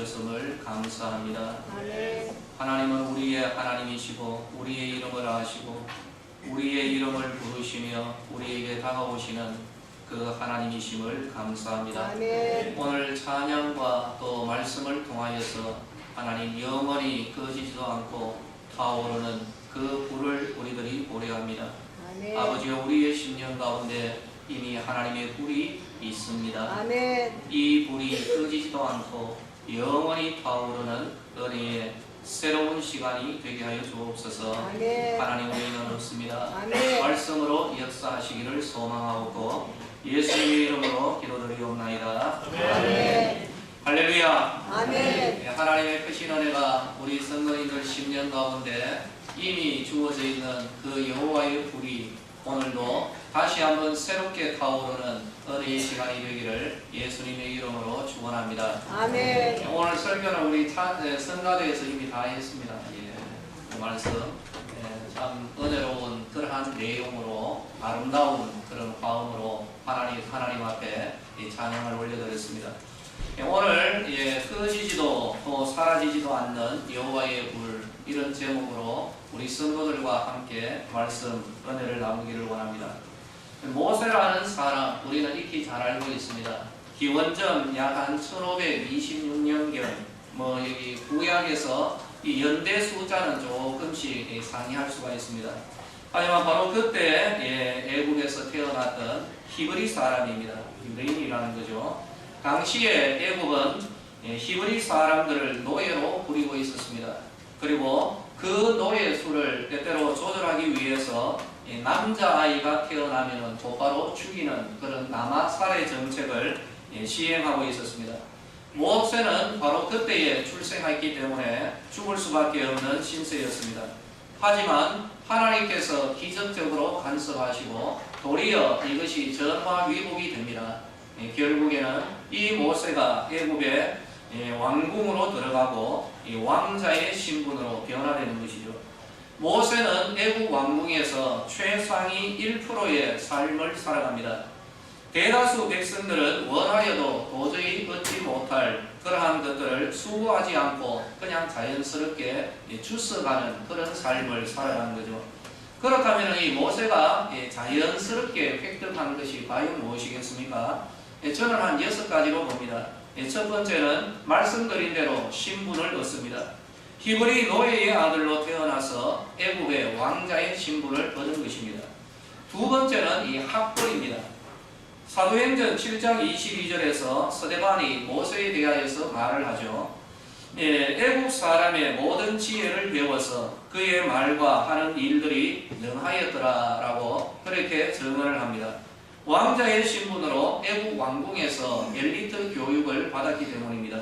주셨음을 감사합니다. 아멘. 하나님은 우리의 하나님이시고 우리의 이름을 아시고 우리의 이름을 부르시며 우리에게 다가오시는 그 하나님이심을 감사합니다. 아멘. 오늘 찬양과 또 말씀을 통하여서 하나님 영원히 꺼지지도 않고 타오르는 그 불을 우리들이 보려 합니다. 아멘. 아버지여, 우리의 심령 가운데 이미 하나님의 불이 있습니다. 아멘. 이 불이 꺼지지도 않고 영원히 타오르는 은혜의 새로운 시간이 되게 하여 주옵소서. 아멘. 하나님의 은혜는 없습니다. 아멘. 말씀으로 역사하시기를 소망하옵고 예수님의 이름으로 기도드리옵나이다. 아멘. 할렐루야. 아멘. 하나님의 크신 은혜가 우리 선거인들 10년 가운데 이미 주어져 있는 그 여호와의 불이 오늘도 다시 한번 새롭게 타오르는 은혜의 시간이 되기를 예수님의 이름으로 축원합니다. 아멘. 오늘 설교는 우리 성가대에서 이미 다 했습니다. 그 말씀 참 은혜로운 그러한 내용으로 아름다운 그런 마음으로 하나님 앞에 찬양을 올려드렸습니다. 오늘 꺼지지도 또 사라지지도 않는 여호와의 불, 이런 제목으로 우리 성도들과 함께 말씀 은혜를 나누기를 원합니다. 모세라는 사람 우리는 익히 잘 알고 있습니다. 기원전 약 한 1526년경 여기 구약에서 이 연대 숫자는 조금씩 상이할 수가 있습니다. 하지만 바로 그때 애국에서 태어났던 히브리 사람입니다. 유대인이라는 거죠. 당시에 애국은 히브리 사람들을 노예로 부리고 있었습니다. 그리고 그 노예 수를 때때로 조절하기 위해서 남자아이가 태어나면 곧바로 죽이는 그런 남아 살해 정책을 시행하고 있었습니다. 모세는 바로 그때에 출생했기 때문에 죽을 수밖에 없는 신세였습니다. 하지만 하나님께서 기적적으로 간섭하시고 도리어 이것이 전화위복이 됩니다. 결국에는 이 모세가 애굽의 왕궁으로 들어가고 이 왕자의 신분으로 변화되는 것이죠. 모세는 애굽 왕궁에서 최상위 1%의 삶을 살아갑니다. 대다수 백성들은 원하여도 도저히 얻지 못할 그러한 것들을 수고하지 않고 그냥 자연스럽게 주워가는 그런 삶을 살아가는 거죠. 그렇다면 이 모세가 자연스럽게 획득한 것이 과연 무엇이겠습니까? 저는 한 6가지로 봅니다. 첫 번째는 말씀드린 대로 신분을 얻습니다. 히브리 노예의 아들로 태어나서 애굽의 왕자의 신분을 얻은 것입니다. 두 번째는 이 학벌입니다. 사도행전 7장 22절에서 스데반이 모세에 대하여서 말을 하죠. 애굽 사람의 모든 지혜를 배워서 그의 말과 하는 일들이 능하였더라 라고 그렇게 증언을 합니다. 왕자의 신분으로 애굽 왕궁에서 엘리트 교육을 받았기 때문입니다.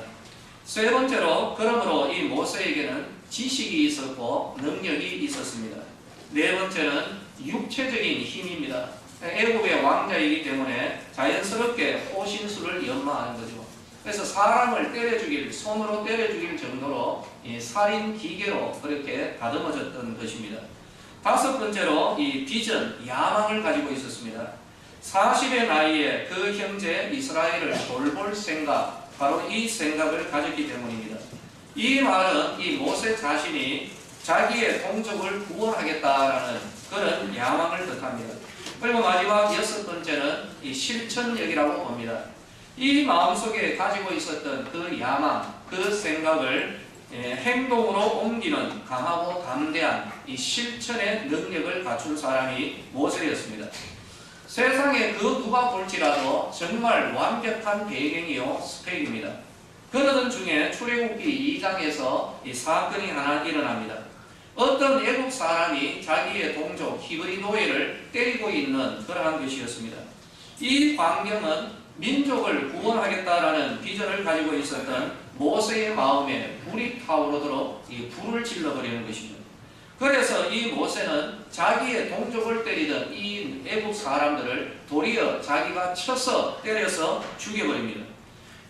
세 번째로, 그러므로 이 모세에게는 지식이 있었고 능력이 있었습니다. 네 번째는 육체적인 힘입니다. 애굽의 왕자이기 때문에 자연스럽게 호신술을 연마하는 거죠. 그래서 사람을 손으로 때려 죽일 정도로 살인 기계로 그렇게 다듬어졌던 것입니다. 다섯 번째로 이 비전, 야망을 가지고 있었습니다. 40의 나이에 그 형제 이스라엘을 돌볼 생각, 바로 이 생각을 가졌기 때문입니다. 이 말은 이 모세 자신이 자기의 동족을 구원하겠다라는 그런 야망을 뜻합니다. 그리고 마지막 6번째는 이 실천력이라고 봅니다. 이 마음속에 가지고 있었던 그 야망, 그 생각을 행동으로 옮기는 강하고 담대한 이 실천의 능력을 갖춘 사람이 모세였습니다. 세상에 그 누가 볼지라도 정말 완벽한 배경이요 스펙입니다. 그러던 중에 출애굽기 2장에서 이 사건이 하나 일어납니다. 어떤 애굽 사람이 자기의 동족 히브리 노예를 때리고 있는 그러한 것이었습니다. 이 광경은 민족을 구원하겠다라는 비전을 가지고 있었던 모세의 마음에 불이 타오르도록 이 불을 질러버리는 것입니다. 그래서 이 모세는 자기의 동족을 때리던 이 애굽 사람들을 도리어 자기가 쳐서 때려서 죽여버립니다.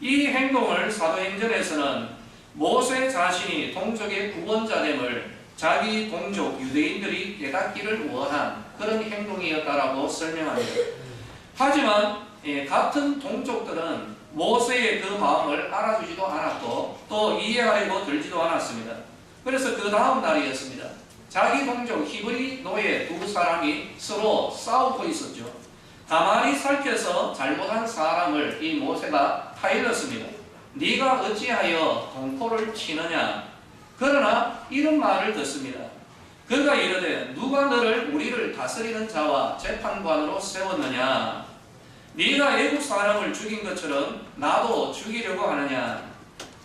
이 행동을 사도행전에서는 모세 자신이 동족의 구원자됨을 자기 동족 유대인들이 깨닫기를 원한 그런 행동이었다라고 설명합니다. 하지만 같은 동족들은 모세의 그 마음을 알아주지도 않았고 또 이해하려고 들지도 않았습니다. 그래서 그 다음 날이었습니다. 자기 동족 히브리 노예 두 사람이 서로 싸우고 있었죠. 가만히 살펴서 잘못한 사람을 이 모세가 타일렀습니다. 네가 어찌하여 동포를 치느냐. 그러나 이런 말을 듣습니다. 그가 이르되 누가 너를 우리를 다스리는 자와 재판관으로 세웠느냐. 네가 애국 사람을 죽인 것처럼 나도 죽이려고 하느냐.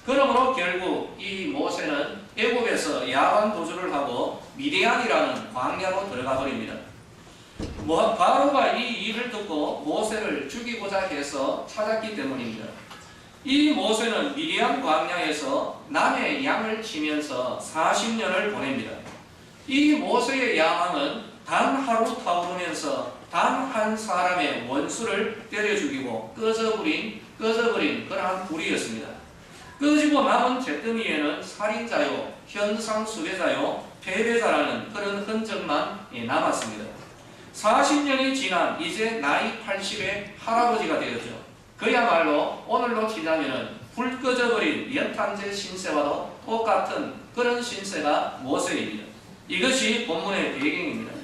그러므로 결국 이 모세는 애국에서 야간 도주를 하고 미디안이라는 광야로 들어가 버립니다. 바로가 이 일을 듣고 모세를 죽이고자 해서 찾았기 때문입니다. 이 모세는 미디안 광야에서 남의 양을 치면서 40년을 보냅니다. 이 모세의 야망은 단 하루 타오르면서 단 한 사람의 원수를 때려 죽이고 꺼져버린 그러한 불이었습니다. 꺼지고 남은 잿더미에는 살인자요, 현상수배자요, 패배자라는 그런 흔적만 남았습니다. 40년이 지난 이제 나이 80의 할아버지가 되었죠. 그야말로 오늘로 치자면 불 꺼져버린 연탄재 신세와도 똑같은 그런 신세가 모세입니다. 이것이 본문의 배경입니다.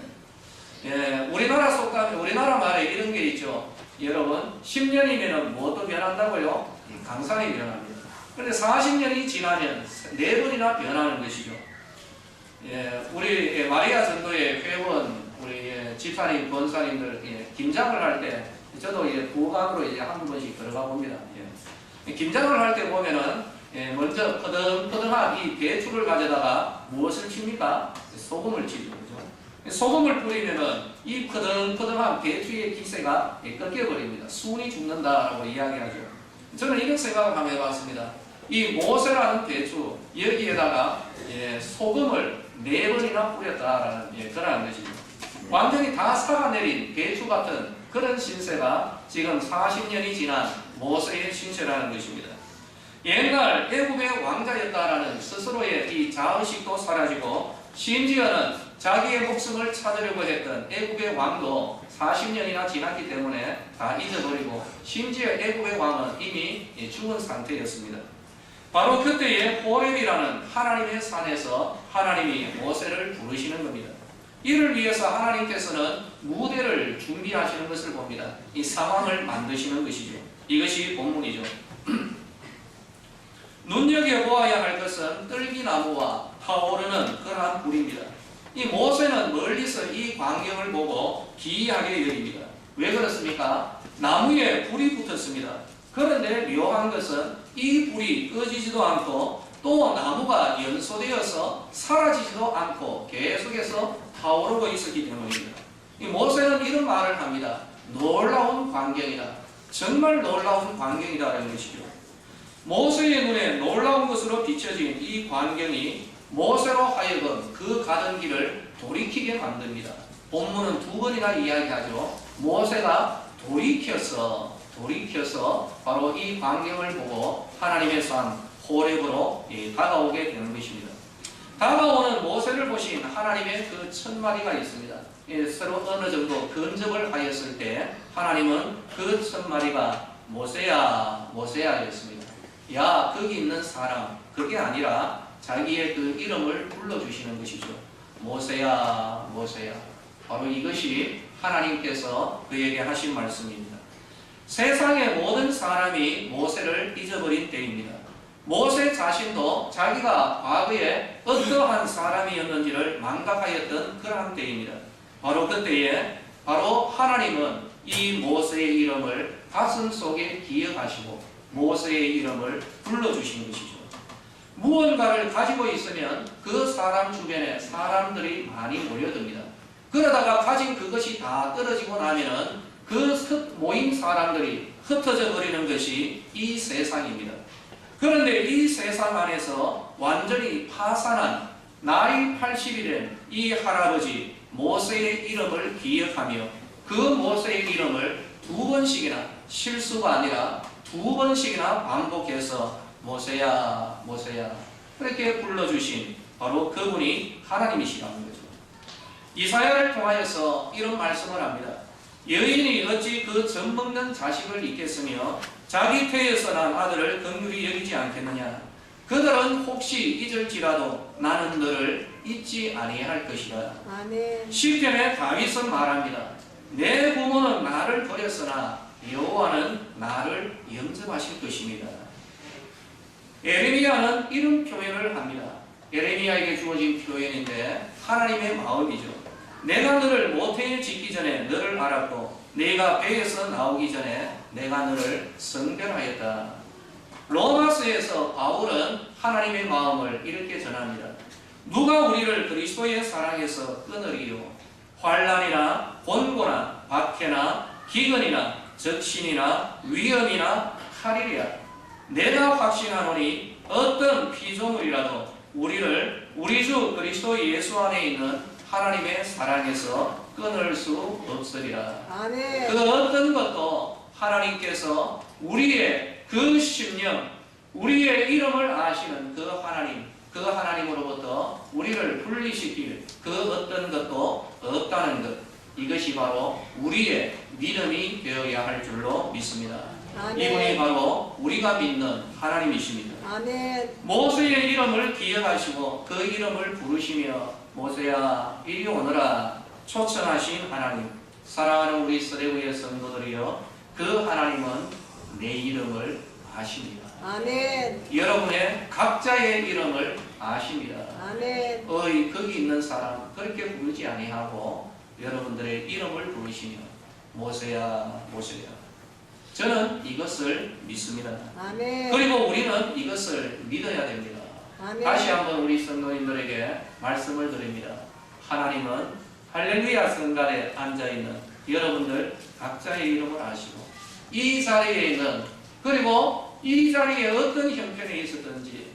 우리나라 말에 이런 게 있죠. 여러분, 10년이면 뭐도 변한다고요? 강산이 변합니다. 그런데 40년이 지나면 4번이나 변하는 것이죠. 우리 마리아 전도의 회원, 우리 집사님, 권사님들 김장을 할 때 저도 부각으로 한두 번씩 들어가 봅니다. 김장을 할 때 보면은 먼저 퍼덩퍼덩한 이 배추를 가져다가 무엇을 칩니까? 소금을 치죠. 그죠? 소금을 뿌리면은 이 퍼덩퍼덩한 배추의 기세가 꺾여버립니다. 순이 죽는다라고 이야기하죠. 저는 이런 생각을 한번 해봤습니다. 이 모세라는 배추 여기에다가 소금을 4번이나 뿌렸다라는 그러한 것이죠. 완전히 다 삭아내린 배추 같은 그런 신세가 지금 40년이 지난 모세의 신세라는 것입니다. 옛날 애굽의 왕자였다라는 스스로의 이 자의식도 사라지고 심지어는 자기의 목숨을 찾으려고 했던 애굽의 왕도 40년이나 지났기 때문에 다 잊어버리고 심지어 애굽의 왕은 이미 죽은 상태였습니다. 바로 그때에 호렙이라는 하나님의 산에서 하나님이 모세를 부르시는 겁니다. 이를 위해서 하나님께서는 무대를 준비하시는 것을 봅니다. 이 상황을 만드시는 것이죠. 이것이 본문이죠. 눈여겨보아야 할 것은 뜰기나무와 타오르는 그러한 불입니다. 이 모세는 멀리서 이 광경을 보고 기이하게 여깁니다. 왜 그렇습니까? 나무에 불이 붙었습니다. 그런데 묘한 것은 이 불이 꺼지지도 않고 또 나무가 연소되어서 사라지지도 않고 계속해서 타오르고 있었기 때문입니다. 이 모세는 이런 말을 합니다. 놀라운 광경이다. 정말 놀라운 광경이다라는 것이죠. 모세의 눈에 놀라운 것으로 비춰진 이 광경이 모세로 하여금 그 가던 길을 돌이키게 만듭니다. 본문은 2번이나 이야기하죠. 모세가 돌이켜서 바로 이 광경을 보고 하나님의 산 호렙으로 다가오게 되는 것입니다. 다가오는 모세를 보신 하나님의 그 1000마리가 있습니다. 서로 어느 정도 근접을 하였을 때 하나님은 그 1000마리가 모세야, 모세야였습니다. 야, 거기 있는 사람, 그게 아니라 자기의 그 이름을 불러주시는 것이죠. 모세야, 모세야. 바로 이것이 하나님께서 그에게 하신 말씀입니다. 세상의 모든 사람이 모세를 잊어버린 때입니다. 모세 자신도 자기가 과거에 어떠한 사람이었는지를 망각하였던 그러한 때입니다. 바로 그때에 바로 하나님은 이 모세의 이름을 가슴 속에 기억하시고 모세의 이름을 불러주신 것이죠. 무언가를 가지고 있으면 그 사람 주변에 사람들이 많이 모여듭니다. 그러다가 가진 그것이 다 떨어지고 나면은 그 모인 사람들이 흩어져 버리는 것이 이 세상입니다. 그런데 이 세상 안에서 완전히 파산한 나이 80이 된 이 할아버지 모세의 이름을 기억하며 그 모세의 이름을 2번씩이나 실수가 아니라 2번씩이나 반복해서 모세야, 모세야 그렇게 불러주신 바로 그분이 하나님이시라는 거죠. 이사야를 통하여서 이런 말씀을 합니다. 여인이 어찌 그 젖먹는 자식을 잊겠으며 자기 태에서 난 아들을 긍휼히 여기지 않겠느냐. 그들은 혹시 잊을지라도 나는 너를 잊지 아니할 것이라. 아멘. 시편에 다윗은 말합니다. 내 부모는 나를 버렸으나 여호와는 나를 영접하실 것입니다. 에레미야는 이런 표현을 합니다. 에레미야에게 주어진 표현인데 하나님의 마음이죠. 내가 너를 모태에 짓기 전에 너를 알았고 내가 배에서 나오기 전에 내가 너를 성별하였다. 로마서에서 바울은 하나님의 마음을 이렇게 전합니다. 누가 우리를 그리스도의 사랑에서 끊으리요? 환난이나 곤고나 박해나 기근이나 적신이나 위험이나 칼이랴. 내가 확신하노니 어떤 피조물이라도 우리를 우리 주 그리스도 예수 안에 있는 하나님의 사랑에서 끊을 수 없으리라. 아멘. 그 어떤 것도 하나님께서 우리의 그 심령, 우리의 이름을 아시는 그 하나님, 그 하나님으로부터 우리를 분리시킬 그 어떤 것도 없다는 것, 이것이 바로 우리의 믿음이 되어야 할 줄로 믿습니다. 아멘. 이분이 바로 우리가 믿는 하나님이십니다. 아멘. 모세의 이름을 기억하시고 그 이름을 부르시며 모세야 이리 오너라 초청하신 하나님, 사랑하는 우리 서대구의 성도들이여, 그 하나님은 내 이름을 아십니다. 아멘. 여러분의 각자의 이름을 아십니다. 아멘. 거기 있는 사람 그렇게 부르지 아니하고 여러분들의 이름을 부르시며 모세야 모세야. 저는 이것을 믿습니다. 아멘. 그리고 우리는 이것을 믿어야 됩니다. 아멘. 다시 한번 우리 성도님들에게 말씀을 드립니다. 하나님은 할렐루야 성가대에 앉아있는 여러분들 각자의 이름을 아시고 이 자리에 있는, 그리고 이 자리에 어떤 형편에 있었든지,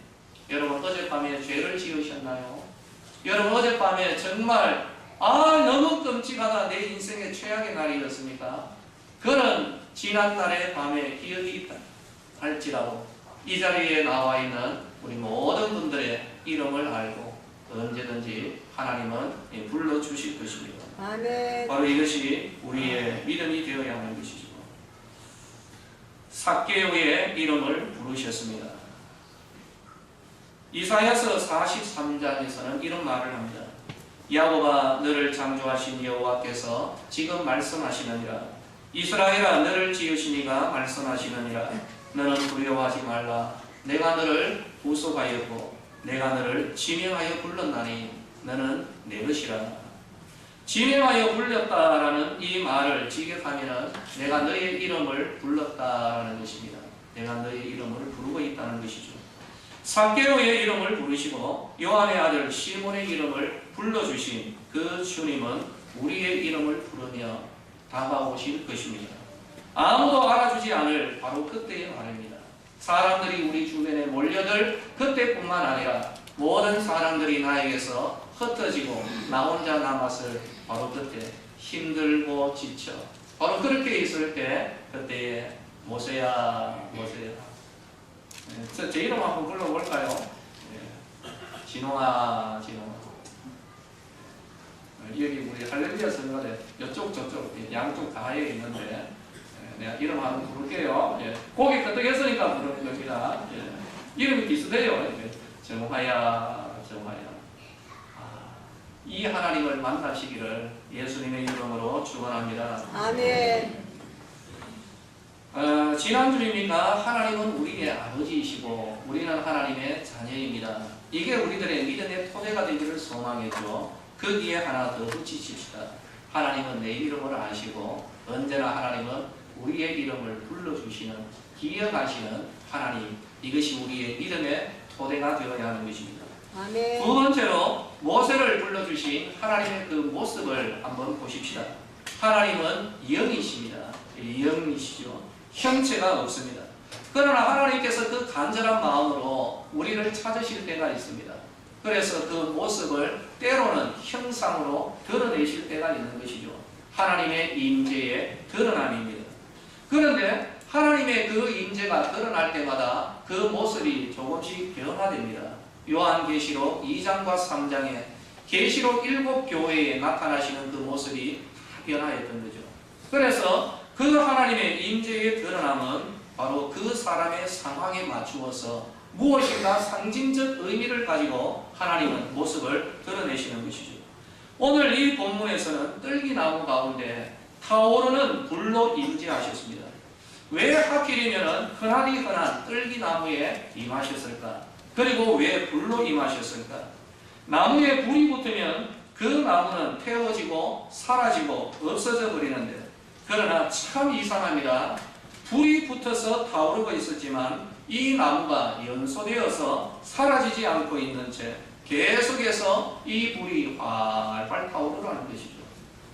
여러분 어젯밤에 죄를 지으셨나요? 여러분 어젯밤에 정말 너무 끔찍하다, 내 인생의 최악의 날이었습니까? 그런 지난날의 밤에 기억이 있다 할지라도 이 자리에 나와 있는 우리 모든 분들의 이름을 알고 언제든지 하나님은 불러주실 것입니다. 아멘. 바로 이것이 우리의 믿음이 되어야 하는 것이죠. 삭개오의 이름을 부르셨습니다. 이사야서 43장에서는 이런 말을 합니다. 야곱아 너를 창조하신 여호와께서 지금 말씀하시느니라. 이스라엘아 너를 지으신 이가 말씀하시느니라. 너는 두려워하지 말라. 내가 너를 구속하였고 내가 너를 지명하여 불렀나니 너는 내 것이라. 지명하여 불렸다라는 이 말을 직역하면 내가 너의 이름을 불렀다라는 것입니다. 내가 너의 이름을 부르고 있다는 것이죠. 삭개오의 이름을 부르시고 요한의 아들 시몬의 이름을 불러주신 그 주님은 우리의 이름을 부르며 다가오실 것입니다. 아무도 알아주지 않을 바로 그때의 말입니다. 사람들이 우리 주변에 몰려들 그때뿐만 아니라 모든 사람들이 나에게서 흩어지고 나 혼자 남았을 바로 그때, 힘들고 지쳐 바로 그렇게 있을 때, 그때에 모세야 모세야. 제 이름 한번 불러볼까요? 진홍아 진홍아. 여기 우리 할렐루야 성가대 이쪽 저쪽 양쪽 다에 있는데 내가 이름 한번 부를게요. 고개 끄덕였으니까 부르는 겁니다. 이름이 비슷해요. 정화야 정화야. 이 하나님을 만나시기를 예수님의 이름으로 축원합니다. 아멘. 지난주입니까? 하나님은 우리의 아버지이시고 우리는 하나님의 자녀입니다. 이게 우리들의 믿음의 토대가 되기를 소망했죠. 거기에 하나 더 붙이십시다. 하나님은 내 이름을 아시고 언제나 하나님은 우리의 이름을 불러주시는, 기억하시는 하나님, 이것이 우리의 믿음의 토대가 되어야 하는 것입니다. 아멘. 두 번째로 모세를 불러주신 하나님의 그 모습을 한번 보십시다. 하나님은 영이십니다. 영이시죠. 형체가 없습니다. 그러나 하나님께서 그 간절한 마음으로 우리를 찾으실 때가 있습니다. 그래서 그 모습을 때로는 형상으로 드러내실 때가 있는 것이죠. 하나님의 임재의 드러남입니다. 그런데 하나님의 그 임재가 드러날 때마다 그 모습이 조금씩 변화됩니다. 요한계시록 2장과 3장에 계시록 7교회에 나타나시는 그 모습이 변화했던 거죠. 그래서 그 하나님의 임재의 드러남은 바로 그 사람의 상황에 맞추어서 무엇인가 상징적 의미를 가지고 하나님은 모습을 드러내시는 것이죠. 오늘 이 본문에서는 떨기나무 가운데 타오르는 불로 임재하셨습니다. 왜 하필이면 흔한 떨기나무에 임하셨을까? 그리고 왜 불로 임하셨을까? 나무에 불이 붙으면 그 나무는 태워지고 사라지고 없어져 버리는데, 그러나 참 이상합니다. 불이 붙어서 타오르고 있었지만 이 나무가 연소되어서 사라지지 않고 있는 채 계속해서 이 불이 활활 타오르라는 것이죠.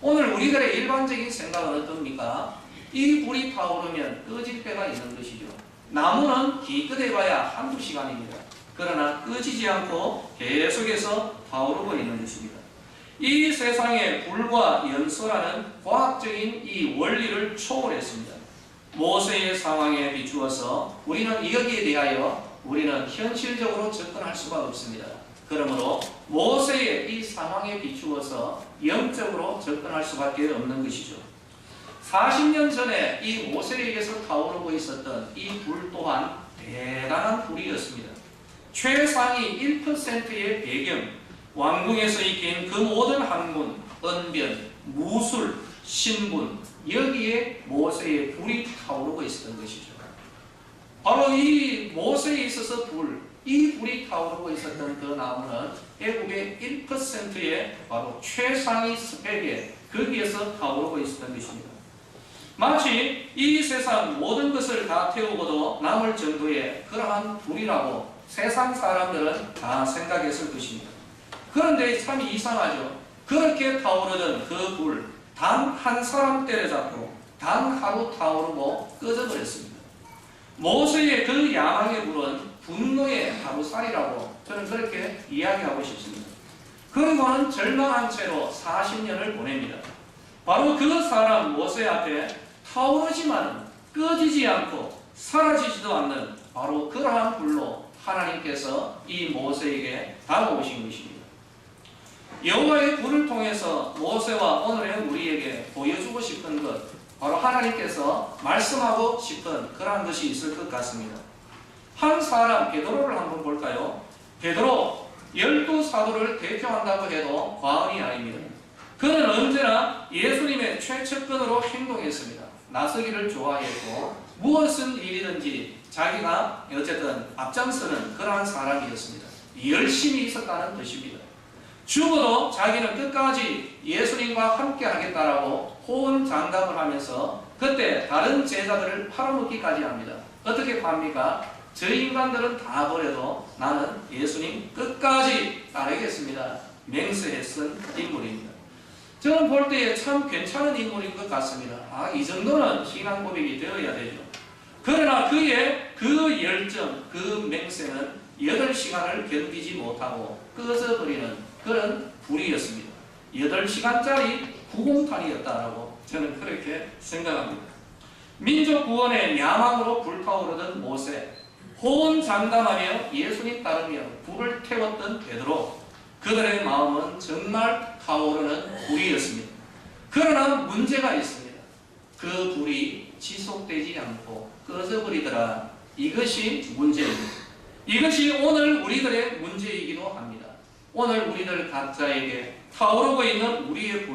오늘 우리들의 일반적인 생각은 어떻습니까? 이 불이 타오르면 꺼질 때가 있는 것이죠. 나무는 기껏해봐야 한두 시간입니다. 그러나 꺼지지 않고 계속해서 타오르고 있는 것입니다. 이 세상에 불과 연소라는 과학적인 이 원리를 초월했습니다. 모세의 상황에 비추어서 우리는 여기에 대하여 우리는 현실적으로 접근할 수가 없습니다. 그러므로 모세의 이 상황에 비추어서 영적으로 접근할 수밖에 없는 것이죠. 40년 전에 이 모세에게서 타오르고 있었던 이 불 또한 대단한 불이었습니다. 최상위 1%의 배경, 왕궁에서 익힌 그 모든 학문, 언변, 무술, 신분, 여기에 모세의 불이 타오르고 있었던 것이죠. 바로 이 모세에 있어서 이 불이 타오르고 있었던 그 나무는 애국의 1%의 바로 최상위 스펙에 거기에서 타오르고 있었던 것입니다. 마치 이 세상 모든 것을 다 태우고도 남을 정도의 그러한 불이라고 세상 사람들은 다 생각했을 것입니다. 그런데 참 이상하죠. 그렇게 타오르던 그 불, 단 한 사람 때려잡고 단 하루 타오르고 꺼져버렸습니다. 모세의 그 야망의 불은 분노의 하루살이라고 저는 그렇게 이야기하고 싶습니다. 그리고는 절망한 채로 40년을 보냅니다. 바로 그 사람 모세 앞에 타오르지만 꺼지지 않고 사라지지도 않는 바로 그러한 불로 하나님께서 이 모세에게 다가오신 것입니다. 여호와의 불을 통해서 모세와 오늘의 우리에게 보여주고 싶은 것, 바로 하나님께서 말씀하고 싶은 그러한 것이 있을 것 같습니다. 한 사람 베드로를 한번 볼까요? 베드로 12사도를 대표한다고 해도 과언이 아닙니다. 그는 언제나 예수님의 최측근으로 행동했습니다. 나서기를 좋아했고 무엇은 일이든지 자기가 어쨌든 앞장서는 그러한 사람이었습니다. 열심히 있었다는 뜻입니다. 죽어도 자기는 끝까지 예수님과 함께 하겠다라고 호언장담을 하면서 그때 다른 제자들을 팔아먹기까지 합니다. 어떻게 팝니까? 저 인간들은 다 버려도 나는 예수님 끝까지 따르겠습니다. 맹세했던 인물입니다. 저는 볼 때에 참 괜찮은 인물인 것 같습니다. 이 정도는 신앙 고백이 되어야 되죠. 그러나 그의 그 열정, 그 맹세는 8시간을 견디지 못하고 꺼져버리는 그런 불이었습니다. 8시간짜리 구공탄이었다라고 저는 그렇게 생각합니다. 민족 구원의 야망으로 불타오르던 모세, 호언장담하며 예수님 따르며 불을 태웠던 베드로, 그들의 마음은 정말 타오르는 불이었습니다. 그러나 문제가 있습니다. 그 불이 지속되지 않고 꺼져버리더라. 이것이 문제입니다. 이것이 오늘 우리들의 문제이기도 합니다. 오늘 우리들 각자에게 타오르고 있는 우리의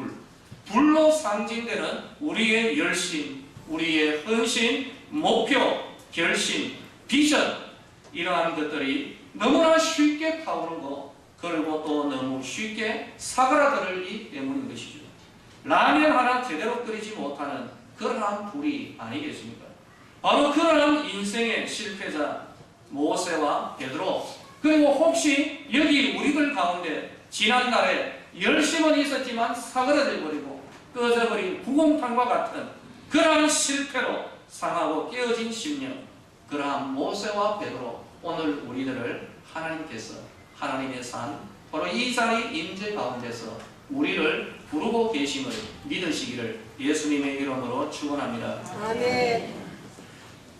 불로 상징되는 우리의 열심, 우리의 헌신, 목표, 결심, 비전, 이러한 것들이 너무나 쉽게 타오르고 그리고 또 너무 쉽게 사그라들기 때문인 것이죠. 라면 하나 제대로 끓이지 못하는 그러한 불이 아니겠습니까? 바로 그러한 인생의 실패자 모세와 베드로, 그리고 혹시 여기 우리들 가운데 지난날에 열심은 있었지만 사그라져 버리고 꺼져버린 구공탄과 같은 그러한 실패로 상하고 깨어진 10년, 그러한 모세와 베드로, 오늘 우리들을 하나님께서 하나님의 산, 바로 이 자리 임재 가운데서 우리를 부르고 계심을 믿으시기를 예수님의 이름으로 축원합니다. 아멘.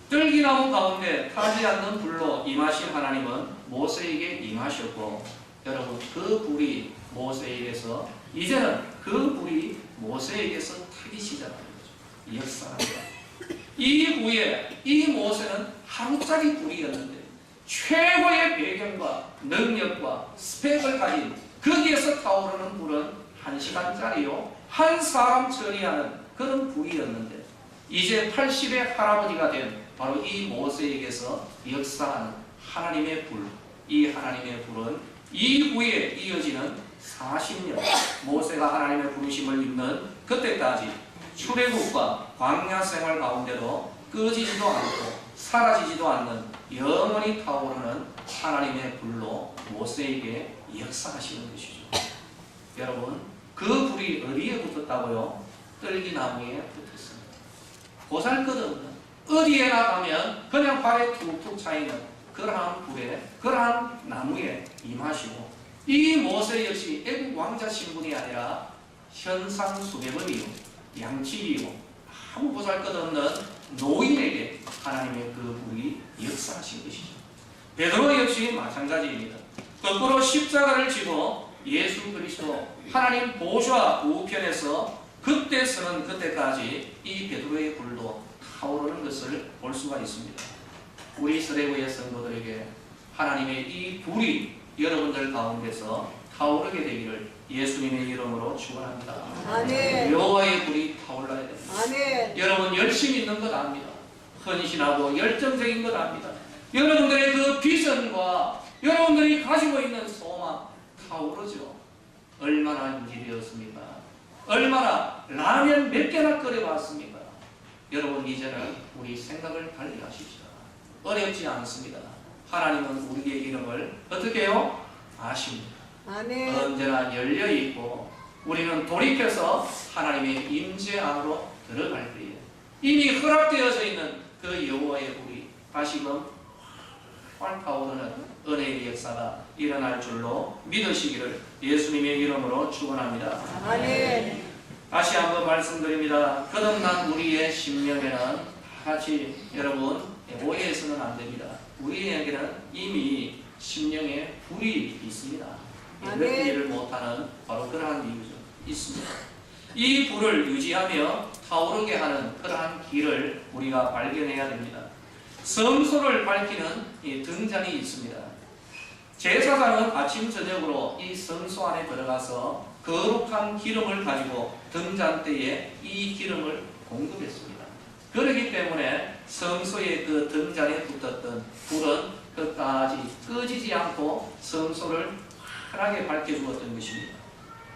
떨기나무 가운데 타지 않는 불로 임하신 하나님은 모세에게 임하셨고, 여러분 그 불이 모세에게서 이제는 그 불이 모세에게서 타기 시작하는 거죠. 역사합니다. 이후에 이 모세는 하루짜리 불이었는데 최고의 배경과 능력과 스펙을 가진 거기에서 타오르는 불은 1시간짜리요 한 사람 처리하는 그런 불이었는데 이제 80의 할아버지가 된 바로 이 모세에게서 역사하는 하나님의 불, 이 하나님의 불은 이후에 이어지는 40년 모세가 하나님의 부르심을 입는 그때까지 출애굽과 광야 생활 가운데도 꺼지지도 않고 사라지지도 않는 영원히 타오르는 하나님의 불로 모세에게 역사하시는 것이죠. 여러분, 그 불이 어디에 붙었다고요? 떨기나무에 붙었습니다. 보잘것없는 어디에나 가면 그냥 발에 툭툭 차이는 그러한 불에 그러한 나무에 임하시고 이 모세 역시 애국 왕자 신분이 아니라 현상 수배범이요 양치기요 아무 보잘것없는 노인에게 하나님의 그 불이 역사하신 것이죠. 베드로 역시 마찬가지입니다. 거꾸로 십자가를 지고 예수 그리스도 하나님 보좌 우편에서 그때서는 그때까지 이 베드로의 불도 타오르는 것을 볼 수가 있습니다. 우리 스레브의 성도들에게 하나님의 이 불이 여러분들 가운데서 타오르게 되기를 예수님의 이름으로 축원합니다. 아멘. 여호와의 불이 타올라야 됩니다. 아멘. 여러분 열심히 있는 것 압니다. 헌신하고 열정적인 것 압니다. 여러분들의 그 비전과 여러분들이 가지고 있는 소망 타오르죠. 얼마나 유지되었습니까? 얼마나 라면 몇 개나 끓여봤습니까? 여러분 이제는 우리 생각을 달리 하십시오. 어렵지 않습니다. 하나님은 우리의 이름을 어떻게 해요? 아십니다. 아멘. 언제나 열려있고 우리는 돌이켜서 하나님의 임재 안으로 들어갈 때에 이미 허락되어져 있는 그 여호와의 불이 다시금 활 타오르는 은혜의 역사가 일어날 줄로 믿으시기를 예수님의 이름으로 축원합니다. 아멘. 다시 한번 말씀드립니다. 거듭난 우리의 심령에는 같이 여러분 오해해서는 안 됩니다. 우리에게는 이미 심령에 불이 있습니다. 느끼지를 못하는 바로 그러한 이유죠. 있습니다. 이 불을 유지하며 타오르게 하는 그러한 길을 우리가 발견해야 됩니다. 성소를 밝히는 이 등잔이 있습니다. 제사장은 아침 저녁으로 이 성소 안에 들어가서 거룩한 기름을 가지고 등잔대에 이 기름을 공급했습니다. 그렇기 때문에 성소의 그 등잔에 붙었던 불은 끝까지 꺼지지 않고 성소를 환하게 밝혀주었던 것입니다.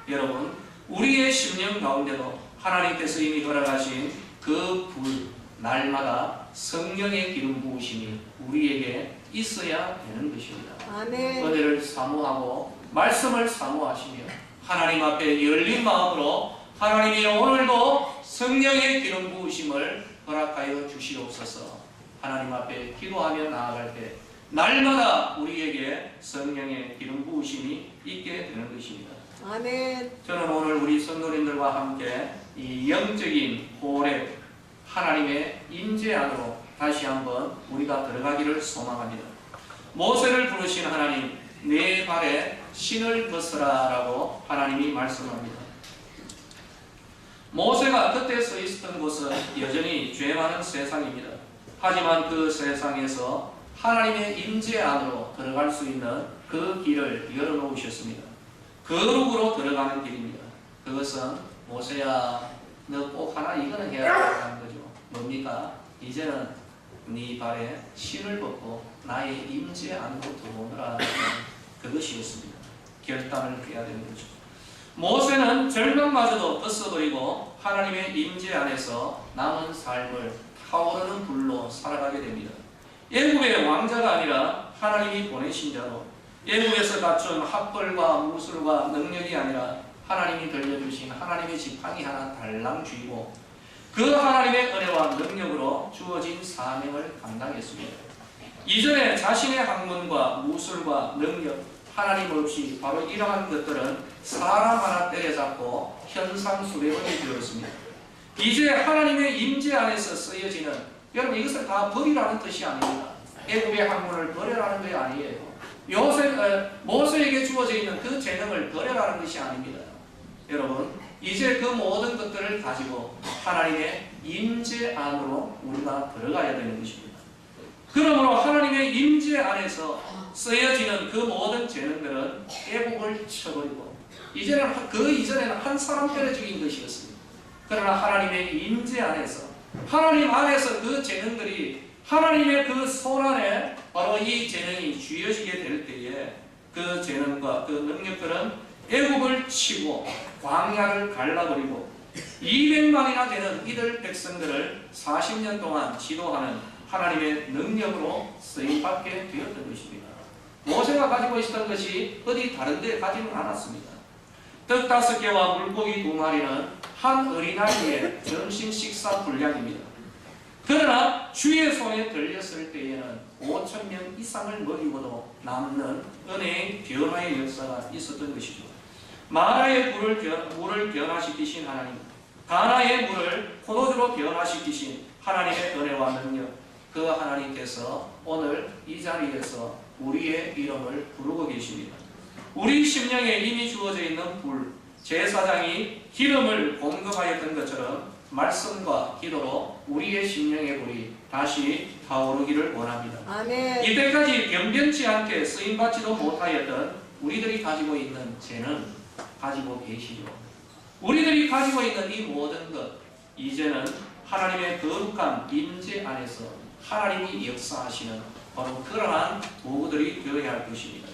여러분, 우리의 심령 가운데도 하나님께서 이미 허락하신 그 불, 날마다 성령의 기름 부으심이 우리에게 있어야 되는 것입니다. 아멘. 은혜를 사모하고 말씀을 사모하시며 하나님 앞에 열린 마음으로 하나님이 오늘도 성령의 기름 부으심을 허락하여 주시옵소서. 하나님 앞에 기도하며 나아갈 때 날마다 우리에게 성령의 기름 부으심이 있게 되는 것입니다. 아멘. 저는 오늘 우리 성도님들과 함께 이 영적인 호렙 하나님의 임재 안으로 다시 한번 우리가 들어가기를 소망합니다. 모세를 부르신 하나님, 내 발에 신을 벗으라 라고 하나님이 말씀합니다. 모세가 그때 서 있었던 곳은 여전히 죄 많은 세상입니다. 하지만 그 세상에서 하나님의 임재 안으로 들어갈 수 있는 그 길을 열어놓으셨습니다. 거룩으로 들어가는 길입니다. 그것은 모세야, 너 꼭 하나 이거는 해야 된다는 거죠. 뭡니까? 이제는 네 발에 신을 벗고 나의 임재 안으로 들어오느라. 그것이었습니다. 결단을 해야 되는 거죠. 모세는 절망마저도 벗어버리고 하나님의 임재 안에서 남은 삶을 타오르는 불로 살아가게 됩니다. 애굽의 왕자가 아니라 하나님이 보내신 자로, 애굽에서 갖춘 학벌과 무술과 능력이 아니라 하나님이 들려주신 하나님의 지팡이 하나 달랑 쥐고 그 하나님의 은혜와 능력으로 주어진 사명을 감당했습니다. 이전에 자신의 학문과 무술과 능력, 하나님 없이 바로 이러한 것들은 사람 하나 때려잡고 현상수배원이 되었습니다. 이제 하나님의 임재 안에서 쓰여지는, 여러분 이것을 다 버리라는 뜻이 아닙니다. 애굽의 학문을 버려라는 게 아니에요. 모세에게 주어져 있는 그 재능을 버려라는 것이 아닙니다. 여러분 이제 그 모든 것들을 가지고 하나님의 임재 안으로 우리가 들어가야 되는 것입니다. 그러므로 하나님의 임재 안에서 쓰여지는 그 모든 재능들은 애국을 쳐버리고 그 이전에는 한 사람편의 것이었습니다. 그러나 하나님의 임재 안에서 하나님 안에서 그 재능들이 하나님의 그 손 안에 바로 이 재능이 쥐어지게 될 때에 그 재능과 그 능력들은 애국을 치고 광야를 갈라버리고 200만이나 되는 이들 백성들을 40년 동안 지도하는 하나님의 능력으로 쓰임받게 되었던 것입니다. 모세가 가지고 있었던 것이 어디 다른 데 가지는 않았습니다. 떡 5개와 물고기 2마리는 한 어린아이의 점심 식사 분량입니다. 그러나 주의 손에 들렸을 때에는 5,000명 이상을 먹이고도 남는 은혜의 변화의 역사가 있었던 것이죠. 마라의 물을 변화시키신 하나님, 가나의 물을 포도주로 변화시키신 하나님의 은혜와 능력, 그 하나님께서 오늘 이 자리에서 우리의 이름을 부르고 계십니다. 우리 심령에 이미 주어져 있는 불, 제사장이 기름을 공급하였던 것처럼 말씀과 기도로 우리의 심령의 불이 다시 타오르기를 원합니다. 아멘. 이때까지 변변치 않게 쓰임받지도 못하였던 우리들이 가지고 있는 죄는 가지고 계시죠. 우리들이 가지고 있는 이 모든 것, 이제는 하나님의 거룩한 임재 안에서 하나님이 역사하시는 바로 그러한 도구들이 되어야 할 것입니다.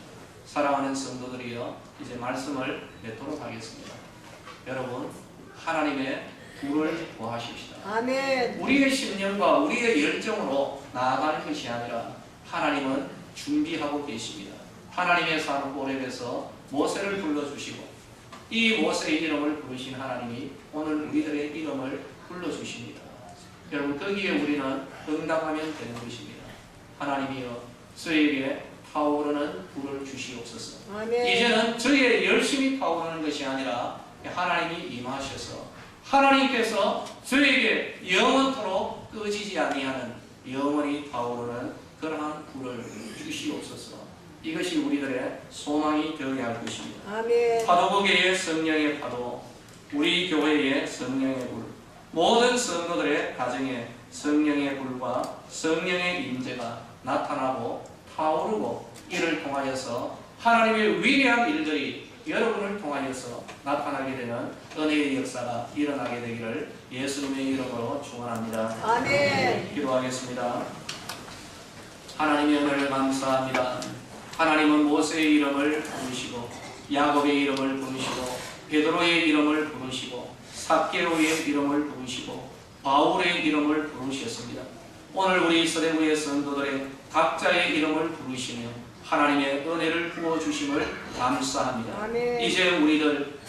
사랑하는 성도들이여, 이제 말씀을 맺도록 하겠습니다. 여러분, 하나님의 불을 구하십시다. 아멘. 우리의 심령과 우리의 열정으로 나아가는 것이 아니라 하나님은 준비하고 계십니다. 하나님의 산 호렙에서 모세를 불러주시고 이 모세의 이름을 부르신 하나님이 오늘 우리들의 이름을 불러주십니다. 여러분, 거기에 우리는 응답하면 되는 것입니다. 하나님이여, 저에게 타오르는 불을 주시옵소서. 아멘. 이제는 저의 열심히 타오르는 것이 아니라 하나님이 임하셔서 하나님께서 저에게 영원토록 꺼지지 아니하는 영원히 타오르는 그러한 불을 주시옵소서. 이것이 우리들의 소망이 되어야 할 것입니다. 아멘. 파도고개의 성령의 파도, 우리 교회의 성령의 불, 모든 성도들의 가정에 성령의 불과 성령의 임재가 나타나고 타오르고 이를 통하여서 하나님의 위대한 일들이 여러분을 통하여서 나타나게 되는 은혜의 역사가 일어나게 되기를 예수님의 이름으로 축원합니다. 아멘. 기도하겠습니다. 하나님의 은혜를 감사합니다. 하나님은 모세의 이름을 부르시고 야곱의 이름을 부르시고 베드로의 이름을 부르시고 삭개로의 이름을 부르시고 바울의 이름을 부르셨습니다. 오늘 우리 서대구의 성도들의 각자의 이름을 부르시며 하나님의 은혜를 부어주심을 감사합니다. 아멘. 이제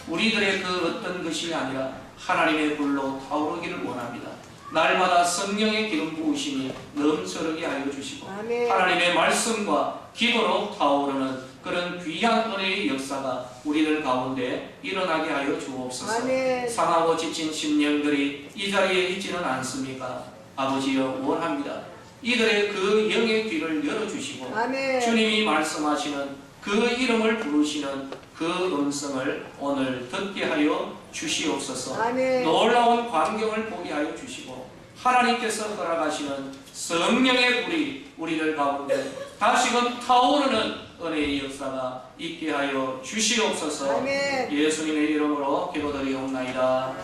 우리들의 그 어떤 것이 아니라 하나님의 불로 타오르기를 원합니다. 날마다 성령의 기름 부으심이 넘쳐르게 하여 주시고 아멘. 하나님의 말씀과 기도로 타오르는 그런 귀한 은혜의 역사가 우리들 가운데 일어나게 하여 주옵소서. 아멘. 상하고 지친 심령들이 이 자리에 있지는 않습니까? 아버지여, 원합니다. 이들의 그 영의 귀를 열어주시고 아멘. 주님이 말씀하시는 그 이름을 부르시는 그 음성을 오늘 듣게 하여 주시옵소서. 아멘. 놀라운 광경을 보게 하여 주시고 하나님께서 허락하시는 성령의 불이 우리들 가운데 다시금 타오르는 은혜의 역사가 있게 하여 주시옵소서. 아멘. 예수님의 이름으로 기도드리옵나이다.